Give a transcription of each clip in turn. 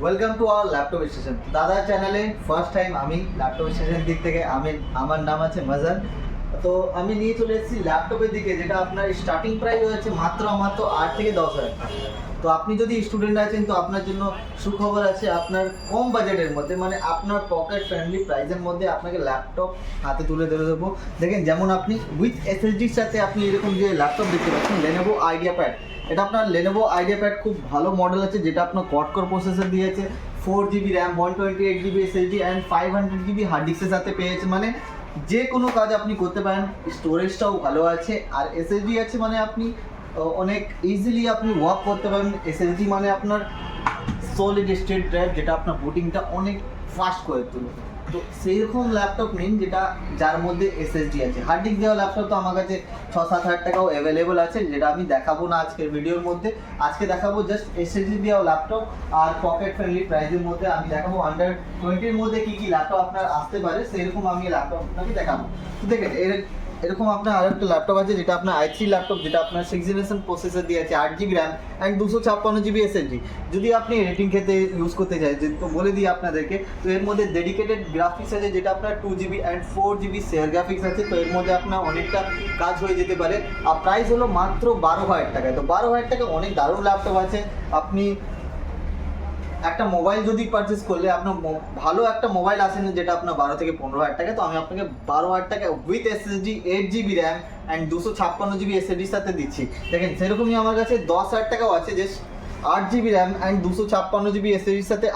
Welcome to our laptop station. দাদা চ্যানেলে first time আমি ল্যাপটপ স্টেশন দিক থেকে আমার নাম আছে মাজান। তো আমি নিয়ে চলে এসেছি ল্যাপটপের দিকে, যেটা আপনার স্টার্টিং প্রাইস হয়েছে মাত্র 8 থেকে 10 হাজার। তো আপনি যদি স্টুডেন্ট আছেন তো আপনার জন্য সুখবর আছে, আপনার কম বাজেটের মধ্যে মানে আপনার পকেট ফ্রেন্ডলি প্রাইসের মধ্যে আপনাকে ল্যাপটপ হাতে তুলে ধরে দেবো। দেখেন, যেমন আপনি উইথ এসএসডির সাথে আপনি এরকম যে ল্যাপটপ দেখতে পাচ্ছেন, লেনোভো আইডিয়াপ্যাড। এটা আপনার লেনোভো আইডিয়াপ্যাড খুব ভালো মডেল আছে, যেটা আপনার কোয়াড কোর প্রসেসর দিয়েছে, 4 GB RAM, 128 GB SSD and 500 GB hard ডিস্কের সাথে পেয়েছে। মানে যে কোনো কাজ আপনি করতে পারেন, স্টোরেজটাও ভালো আছে আর এসএসডি আছে, মানে আপনি অনেক ইজিলি আপনি ওয়ার্ক করতে পারেন। এসএসডি মানে আপনার সলিড স্টেট ড্রাইভ, যেটা আপনার বুটিংটা অনেক ফাস্ট করে তোলে। তো সেই রকম ল্যাপটপ নিন যেটা যার মধ্যে এসএসডি আছে। হার্ড ডিস্ক দেওয়া ল্যাপটপ তো আমার কাছে 6-7 হাজার টাকাও অ্যাভেলেবল আছে, যেটা আমি দেখাবো না আজকের ভিডিওর মধ্যে। আজকে দেখাবো জাস্ট এসএসডি দেওয়া ল্যাপটপ আর পকেট ফ্রেন্ডলি প্রাইসের মধ্যে। আমি দেখাবো আন্ডার 20-র মধ্যে কী কী ল্যাপটপ আপনার আসতে পারে, সেরকম আমি ল্যাপটপ আপনাকে দেখাবো। তো দেখেন, এরকম আপনার আরও একটা ল্যাপটপ আছে, যেটা আপনার i3 ল্যাপটপ, যেটা আপনার 6 জেনারেশন প্রসেসর দিয়ে আছে, 8 GB RAM and 256 GB SSD. যদি আপনি এডিটিং ক্ষেত্রে ইউজ করতে চাই, তো বলে দিই আপনাদেরকে, তো এর মধ্যে ডেডিকেটেড গ্রাফিক্স আছে, যেটা আপনার 2 GB and 4 GB share graphics আছে। তো এর মধ্যে আপনার অনেকটা কাজ হয়ে যেতে পারে। আর প্রাইস হলো মাত্র 12,000 টাকায়। তো 12,000 টাকা অনেক দারুণ ল্যাপটপ আছে। আপনি একটা মোবাইল যদি পারচেস করলে আপনার ভালো একটা মোবাইল আসে না, যেটা আপনার 12 থেকে 15 হাজার টাকা। তো আমি আপনাকে 12,000 টাকা with SSD, 8 GB RAM and 256 GB এসএসডির সাথে দিচ্ছি। দেখেন, সেরকমই আমার কাছে 10,000 টাকাও আছে, যে 8 GB র্যাম অ্যান্ড 256 GB এসএসডির সাথে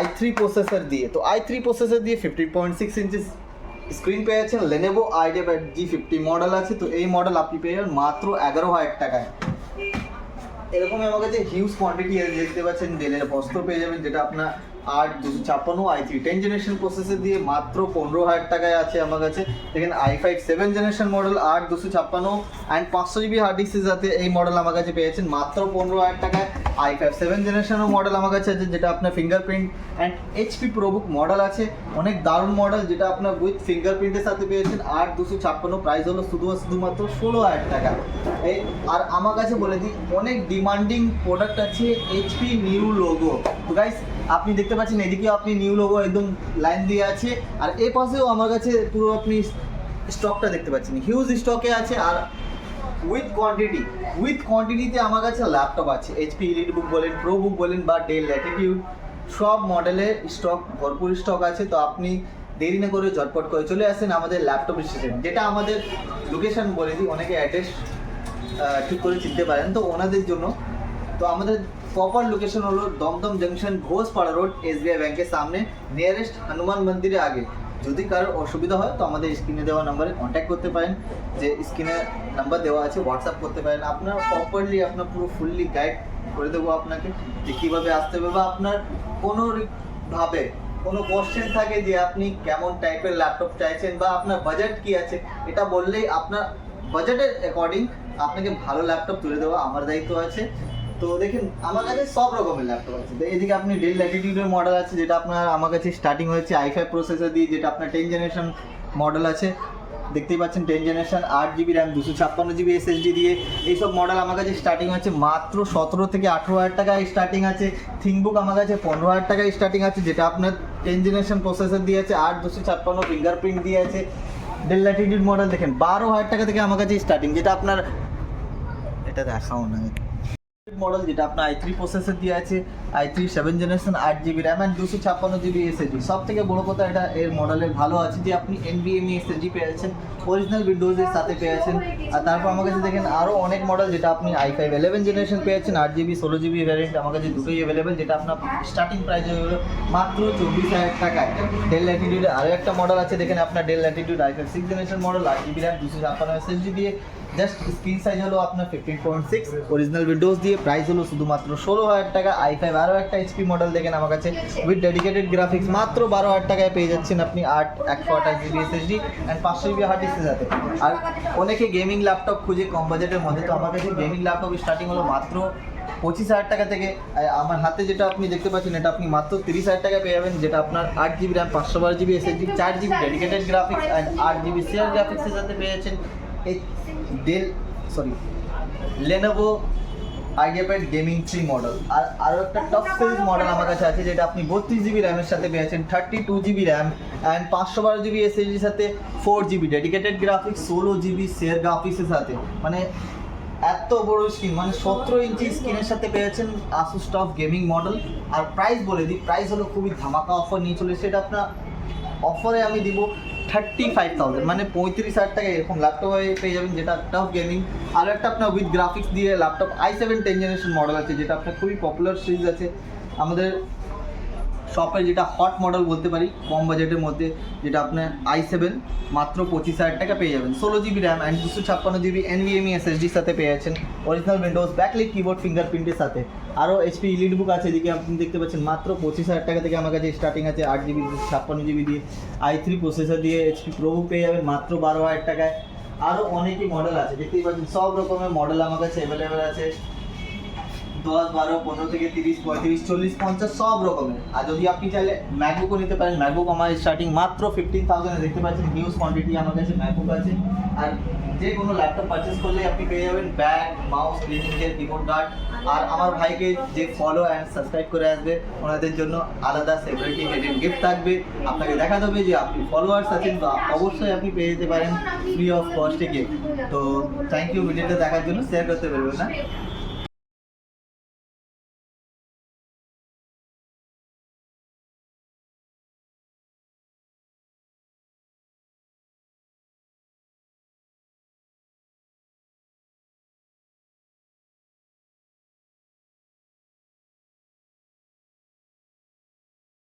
i3 প্রসেসর দিয়ে। তো i3 প্রসেসর দিয়ে 15.6 ইঞ্চিস স্ক্রিন পেয়েছেন। লেনোভো আইডিয়াপ্যাড G50 মডেল আছে। তো এই মডেল আপনি পেয়ে যাবেন মাত্র 11,000 টাকায়। এরকমই আমার কাছে হিউজ কোয়ান্টিটি দেখতে পাচ্ছেন, ডেলের বস্ত্র পেয়ে যাবেন, যেটা আপনার 8 256 i3 10 জেনারেশন প্রসেসর দিয়ে মাত্র 15,000 টাকায় আছে আমার কাছে। দেখেন, i5 7 generation model, 8 256 and 500 GB hard ডিস্কের সাথে এই মডেল আমার কাছে পেয়েছেন মাত্র 15,000 টাকায়। i5 7 জেনারেশনও মডেল আমার কাছে আছে, যেটা আপনার fingerprint and HP ProBook model আছে, অনেক দারুণ মডেল, যেটা আপনার উইথ ফিঙ্গারপ্রিন্টের সাথে পেয়েছেন 8 256। প্রাইস হলো শুধুমাত্র 16,000 টাকা। এই আর আমার কাছে বলে দিই, অনেক ডিমান্ডিং প্রোডাক্ট আছে এইচপি নিউ লোগো। তো গাইস, আপনি দেখতে পাচ্ছেন এদিকেও আপনি নিউ লোগো একদম লাইন দিয়ে আছে, আর এ পাশেও আমার কাছে পুরো আপনি স্টকটা দেখতে পাচ্ছেন, হিউজ স্টকে আছে। আর উইথ কোয়ান্টিটিতে আমার কাছে ল্যাপটপ আছে, এইচপি এলিটবুক বলেন, প্রোবুক বলেন বা ডেল ল্যাটিটিউড, সব মডেলের স্টক, ভরপুর স্টক আছে। তো আপনি দেরি না করে ঝটপট করে চলে আসেন আমাদের ল্যাপটপ স্টেশন, যেটা আমাদের লোকেশন বলে দিই, অনেকে অ্যাড্রেস ঠিক করে চিনতে পারেন তো ওনাদের জন্য। তো আমাদের প্রপার লোকেশন হলো Dum Dum junction, Ghoshpara road, SBI ব্যাংকের সামনে, নিয়ারেস্ট হনুমান মন্দিরের আগে। যদি কারোর অসুবিধা হয় তো আমাদের স্ক্রিনে দেওয়া নাম্বারে কন্ট্যাক্ট করতে পারেন, যে স্ক্রিনে নাম্বার দেওয়া আছে, হোয়াটসঅ্যাপ করতে পারেন। আপনার প্রপারলি আপনার পুরো ফুললি গাইড করে দেবো আপনাকে, যে কীভাবে আসতে হবে, বা আপনার কোনোভাবে কোনো কোশ্চেন থাকে যে আপনি কেমন টাইপের ল্যাপটপ চাইছেন বা আপনার বাজেট কী আছে, এটা বললেই আপনার বাজেটের অ্যাকর্ডিং আপনাকে ভালো ল্যাপটপ তুলে দেওয়া আমার দায়িত্ব আছে। তো দেখেন, আমার কাছে সব রকমের ল্যাপটপ আছে। তো এদিকে আপনি ডেল ল্যাটিটিউডের মডেল আছে, যেটা আপনার আমার কাছে স্টার্টিং হয়েছে i5 প্রসেসর দিয়ে, যেটা আপনার 10 জেনারেশন মডেল আছে, দেখতেই পাচ্ছেন 10 generation, 8 GB RAM, 256 GB SSD দিয়ে। এইসব মডেল আমার কাছে স্টার্টিং আছে মাত্র 17 থেকে 18,000 টাকায় স্টার্টিং আছে। থিংকবুক আমার কাছে 15,000 টাকায় স্টার্টিং আছে, যেটা আপনার 10 জেনারেশন প্রসেসর দিয়ে আছে, 8 256 ফিঙ্গারপ্রিন্ট দিয়ে আছে। ডেল ল্যাটিটিউড মডেল দেখেন 12,000 টাকা থেকে আমার কাছে স্টার্টিং, যেটা আপনার এটা দেখাও না মডেল, যেটা আপনার i3 প্রসেসর দিয়ে আছে, i3 7 generation, 8 GB RAM and 256 GB SSD. সব থেকে বড় কথা, এটা এর মডেলের ভালো আছে যে আপনি NVMe এসএসডি পেয়েছেন, অরিজিনাল উইন্ডোজের সাথে পেয়েছেন। আর তারপর আমার কাছে দেখেন আরও অনেক মডেল, যেটা আপনি i5 11 জেনারেশন পেয়েছেন, 8 GB 16 GB ভ্যারিয়েন্ট আমার কাছে দুটোই অ্যাভেলেবেল, যেটা আপনার স্টার্টিং প্রাইস হলো মাত্র 24,000 টাকায়। ডেল ল্যাটিটিউডের আরও একটা মডেল আছে, দেখেন আপনার del Latitude i5 6 generation model, 8 GB RAM, 256 SSD দিয়ে, জাস্ট স্ক্রিন সাইজ হলো আপনার 15.6, অরিজিনাল উইন্ডোজ দিয়ে। প্রাইস হলো শুধুমাত্র 16,000 টাকা। i5 আরও একটা এইচপি মডেল দেখেন আমার কাছে উইথ ডেডিকেটেড গ্রাফিক্স, মাত্র 12,000 টাকায় পেয়ে যাচ্ছেন আপনি 128 GB SSD and 500 GB hard ডিস্কের সাথে। আর অনেকে গেমিং ল্যাপটপ খুঁজে কম বাজেটের মধ্যে, তো আমার কাছে গেমিং ল্যাপটপ স্টার্টিং হলো মাত্র 25,000 টাকা থেকে। আমার হাতে যেটা আপনি দেখতে পাচ্ছেন, এটা আপনি মাত্র 30,000 টাকা পেয়ে যাবেন, যেটা আপনার 8 GB RAM, 512 GB SSD, 4 GB dedicated graphics and 8 GB share গ্রাফিক্সের সাথে পেয়ে যাচ্ছেন এই লেনোভো আইডিয়াপ্যাড গেমিং 3 মডেল। আর আরও একটা টপ সিরিজ মডেল আমার কাছে আছে, যেটা আপনি 32 GB র্যামের সাথে পেয়েছেন, 32 GB র্যাম অ্যান্ড 512 GB SSDর সাথে 4 GB dedicated graphics, 16 GB share গ্রাফিক্সের সাথে। মানে এত বড় স্ক্রিন, মানে 17 ইঞ্চি স্ক্রিনের সাথে পেয়েছেন আসুস টফ গেমিং মডেল। আর প্রাইস বলে দিই, প্রাইস হলো খুবই ধামাকা অফার নিয়ে চলে এসেছে। এটা আপনার অফারে আমি দিব 35,000, মানে 35,000 টাকা এরকম ল্যাপটপ পেয়ে যাবেন, যেটা টফ গেমিং। আর একটা আপনার উইথ গ্রাফিক্স দিয়ে ল্যাপটপ i7 10 জেনারেশন মডেল আছে, যেটা আপনার খুবই পপুলার সিরিজ আছে আমাদের শপে, যেটা হট মডেল বলতে পারি কম বাজেটের মধ্যে, যেটা আপনার i7 মাত্র 25,000 টাকা পেয়ে যাবেন। 16 GB RAM and 256 GB NVMe SSDর সাথে পেয়ে যাচ্ছেন, অরিজিনাল উইন্ডোজ ব্যাকলাইট কিবোর্ড ফিঙ্গারপ্রিন্টের সাথে। আরও HP EliteBook আছে, এদিকে আপনি দেখতে পাচ্ছেন মাত্র 25,000 টাকা থেকে আমার কাছে স্টার্টিং আছে। 8 GB 256 GB দিয়ে i3 প্রসেসর দিয়ে HP ProBook পেয়ে যাবেন মাত্র 12,000 টাকায়। আরও অনেকই মডেল আছে, দেখতেই পাচ্ছেন সব রকমের মডেল আমার কাছে অ্যাভেলেবেল আছে, 10, 12, 15 থেকে 30, 35, 40, 50 সব রকমের। আর যদি আপনি চাইলে ম্যাকবুকও নিতে পারেন, ম্যাকবুক আমার স্টার্টিং মাত্র 15,000 দেখতে পাচ্ছেন, হিউজ কোয়ান্টিটি আমার কাছে ম্যাকবুক আছে। আর যে কোনো ল্যাপটপ পারচেস করলে আপনি পেয়ে যাবেন bag, mouse, screen gel, keyboard guard. আর আমার ভাইকে যে ফলো অ্যান্ড সাবস্ক্রাইব করে আসবে, ওনাদের জন্য আলাদা সেপারেটলি হেডেড গিফট থাকবে। আপনাকে দেখা যাবে যে আপনি ফলোয়ার্স আছেন, তো অবশ্যই আপনি পেয়ে যেতে পারেন ফ্রি অফ কস্টে গিফট। তো থ্যাংক ইউ ভিডিওটা দেখার জন্য, শেয়ার করতে পারবেন না।